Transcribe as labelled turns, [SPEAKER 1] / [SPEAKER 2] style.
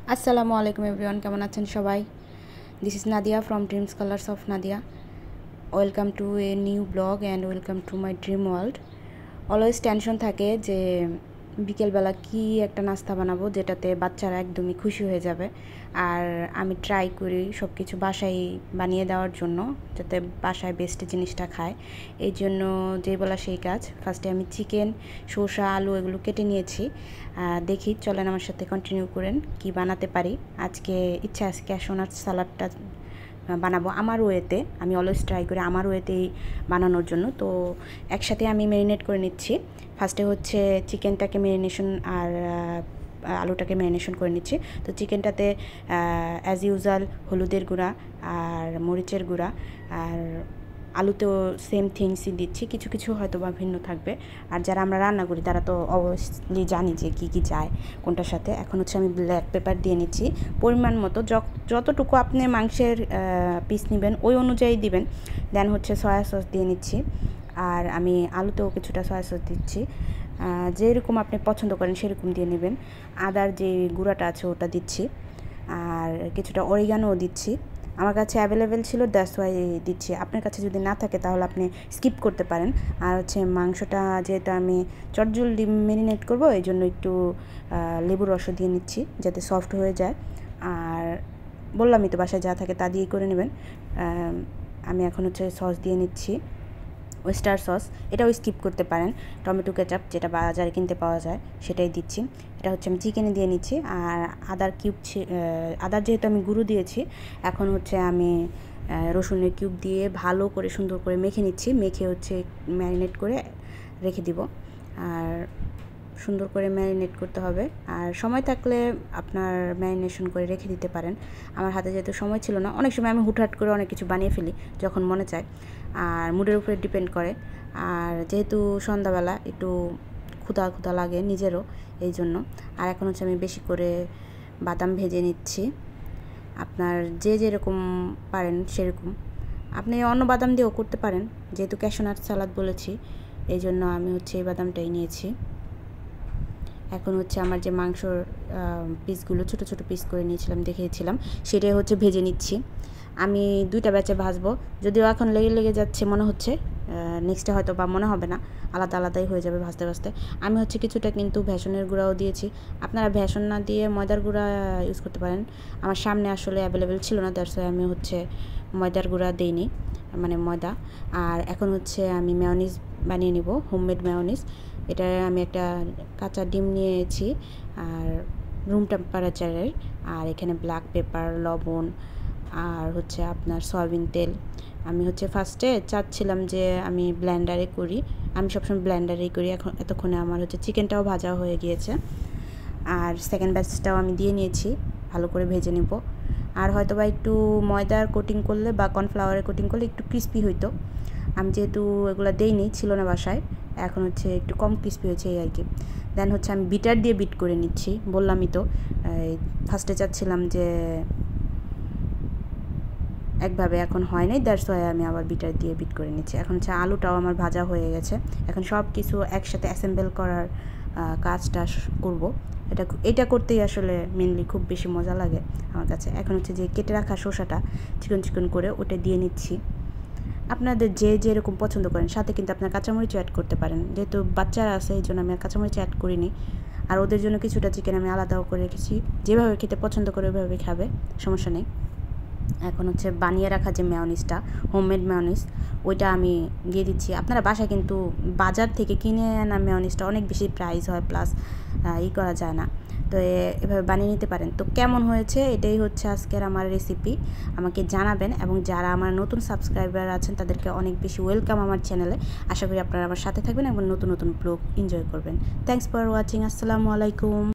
[SPEAKER 1] Assalamu alaikum everyone, কেমন আছেন সবাই? This is Nadia from Dreams Colors of Nadia. Welcome to a new blog and welcome to my dream world. Always tension থাকে যে বিকেলবেলা কি একটা নাস্তা বানাবো যেটাতে বাচ্চারা একদমই খুশি হয়ে যাবে। আর আমি ট্রাই করি সব কিছু বাসায় বানিয়ে দেওয়ার জন্য, যাতে বাসায় বেস্ট জিনিসটা খায়। এই জন্য যেই বলা সেই কাজ। ফার্স্টে আমি চিকেন, শসা, আলু এগুলো কেটে নিয়েছি। দেখি, চলেন আমার সাথে কন্টিনিউ করেন কি বানাতে পারি। আজকে ইচ্ছা আছে ক্যাশিউ নাট সালাডটা বানাবো আমার ওয়েতে। আমি অলওয়েজ ট্রাই করি আমার ওয়েতেই বানানোর জন্য। তো একসাথে আমি ম্যারিনেট করে নিচ্ছি। ফার্স্টে হচ্ছে চিকেনটাকে ম্যারিনেশন আর আলুটাকে ম্যারিনেশন করে নিচ্ছি। তো চিকেনটাতে অ্যাজ ইউজুয়াল হলুদের গুঁড়া আর মরিচের গুঁড়া, আর আলুতেও সেম থিংসই দিচ্ছি, কিছু কিছু হয়তো বা ভিন্ন থাকবে। আর যারা আমরা রান্না করি তারা তো অবভিয়াসলি জানি যে কী কী যায় কোনটার সাথে। এখন হচ্ছে আমি ব্ল্যাক পেপার দিয়ে নিচ্ছি পরিমাণ মতো, যতটুকু আপনি মাংসের পিস নেবেন ওই অনুযায়ী দিবেন। দেন হচ্ছে সয়া সস দিয়ে নিচ্ছি, আর আমি আলুতেও কিছুটা সয়া সস দিচ্ছি। যেরকম আপনি পছন্দ করেন সেরকম দিয়ে নেবেন। আদার যে গুঁড়াটা আছে ওটা দিচ্ছি, আর কিছুটা অরিগানোও দিচ্ছি। আমার কাছে অ্যাভেলেবেল ছিল, দ্যাটস ওয়াই দিচ্ছি। আপনার কাছে যদি না থাকে তাহলে আপনি স্কিপ করতে পারেন। আর হচ্ছে মাংসটা যেহেতু আমি চটজলদি ম্যারিনেট করবো, এই জন্য একটু লেবুর রসও দিয়ে নিচ্ছি যাতে সফট হয়ে যায়। আর বললামই তো, বাসায় যা থাকে তা দিয়েই করে নেবেন। আমি এখন হচ্ছে সস দিয়ে নিচ্ছি, ওয়েস্টার সস, এটাও স্কিপ করতে পারেন। টমেটো কেচাপ যেটা বাজারে কিনতে পাওয়া যায় সেটাই দিচ্ছি। এটা হচ্ছে আমি চিকেনে দিয়ে নিচ্ছি। আর আদার যেহেতু আমি গুঁড়ো দিয়েছি, এখন হচ্ছে আমি রসুনের কিউব দিয়ে ভালো করে সুন্দর করে মেখে নিচ্ছি। মেখে হচ্ছে ম্যারিনেট করে রেখে দিব। আর সুন্দর করে ম্যারিনেট করতে হবে। আর সময় থাকলে আপনার ম্যারিনেশন করে রেখে দিতে পারেন। আমার হাতে যেহেতু সময় ছিল না, অনেক সময় আমি হুটহাট করে অনেক কিছু বানিয়ে ফেলি যখন মনে চায়, আর মুডের উপরে ডিপেন্ড করে। আর যেহেতু সন্ধ্যাবেলা একটু ক্ষুধা লাগে নিজেরও, এই জন্য। আর এখন হচ্ছে আমি বেশি করে বাদাম ভেজে নিচ্ছি। আপনার যে যেরকম পারেন সেরকম, আপনি অন্য বাদাম দিয়েও করতে পারেন, যেহেতু ক্যাশিউ নাট সালাদ বলেছি এই জন্য আমি হচ্ছে এই বাদামটাই নিয়েছি। এখন হচ্ছে আমার যে মাংসর পিসগুলো ছোটো ছোটো পিস করে নিয়েছিলাম, দেখিয়েছিলাম, সেটাই হচ্ছে ভেজে নিচ্ছি। আমি 2টা ব্যাচে ভাজবো, যদিও এখন লেগে যাচ্ছে মনে হচ্ছে, নেক্সটে হয়তো বা মনে হবে না, আলাদা আলাদাই হয়ে যাবে ভাজতে ভাজতে। আমি হচ্ছে কিছুটা কিন্তু ভেষনের গুঁড়াও দিয়েছি। আপনারা ভেষন না দিয়ে ময়দার গুঁড়া ইউজ করতে পারেন। আমার সামনে আসলে অ্যাভেলেবেল ছিল না, দ্যাটস ওয়াই আমি হচ্ছে ময়দার গুঁড়া দিইনি, মানে ময়দা। আর এখন হচ্ছে আমি মেয়োনিজ বানিয়ে নিব, হোমমেড মেয়োনিজ। এটা আমি একটা কাঁচা ডিম নিয়েছি, আর রুম টেম্পারেচারের। আর এখানে ব্ল্যাক পেপার, লবণ, আর হচ্ছে আপনার সয়াবিন তেল। আমি হচ্ছে ফার্স্টে চাচ্ছিলাম যে আমি ব্লেন্ডারে করি, আমি সবসময় ব্লেন্ডারেই করি। এখন এতক্ষণে আমার হচ্ছে চিকেনটাও ভাজা হয়ে গিয়েছে, আর সেকেন্ড ব্যাচটাও আমি দিয়ে নিয়েছি, ভালো করে ভেজে নিব। আর হয়তো বা একটু ময়দার কোটিং করলে বা কর্নফ্লাওয়ারের কোটিং করলে একটু ক্রিস্পি হইতো। আমি যেহেতু এগুলো দেইনি, ছিল না বাসায়, এখন হচ্ছে একটু কম ক্রিস্পি হয়েছে এই আর কি। দেন হচ্ছে আমি বিটার দিয়ে বিট করে নিচ্ছি, বললামই তো ফার্স্টে চাচ্ছিলাম যে একভাবে, এখন হয় নাই, দ্যাটস ওয়াই আমি আবার বিটার দিয়ে বিট করে নিচ্ছি। এখন হচ্ছে আলুটাও আমার ভাজা হয়ে গেছে। এখন সব কিছু একসাথে অ্যাসেম্বল করার কাজটা করব। এটা করতেই আসলে মেনলি খুব বেশি মজা লাগে আমার কাছে। এখন হচ্ছে যে কেটে রাখা শসাটা চিকন চিকন করে ওটা দিয়ে নিচ্ছি। আপনাদের যে যেরকম পছন্দ করেন, সাথে কিন্তু আপনার কাঁচামরিচও অ্যাড করতে পারেন। যেহেতু বাচ্চারা আছে এই জন্য আমি আর কাঁচামরিচ অ্যাড করিনি। আর ওদের জন্য কিছুটা চিকেন আমি আলাদাও করে রেখেছি, যেভাবে খেতে পছন্দ করে ওইভাবে খাবে, সমস্যা নেই। এখন হচ্ছে বানিয়ে রাখা যে মেয়োনিজটা, হোমমেড মেয়োনিজ, ওইটা আমি দিয়ে দিচ্ছি। আপনারা বাসায় কিন্তু বাজার থেকে কিনে আনা মেয়োনিজটা অনেক বেশি প্রাইস হয়, প্লাস করা যায় না। তো এভাবে বানিয়ে নিতে পারেন। তো কেমন হয়েছে, এটাই হচ্ছে আজকের আমার রেসিপি। আমাকে জানাবেন, এবং যারা আমার নতুন সাবস্ক্রাইবার আছেন তাদেরকে অনেক বেশি ওয়েলকাম আমার চ্যানেলে। আশা করি আপনারা আমার সাথে থাকবেন এবং নতুন নতুন ব্লগ এনজয় করবেন। Thanks for watching. আসসালামু আলাইকুম।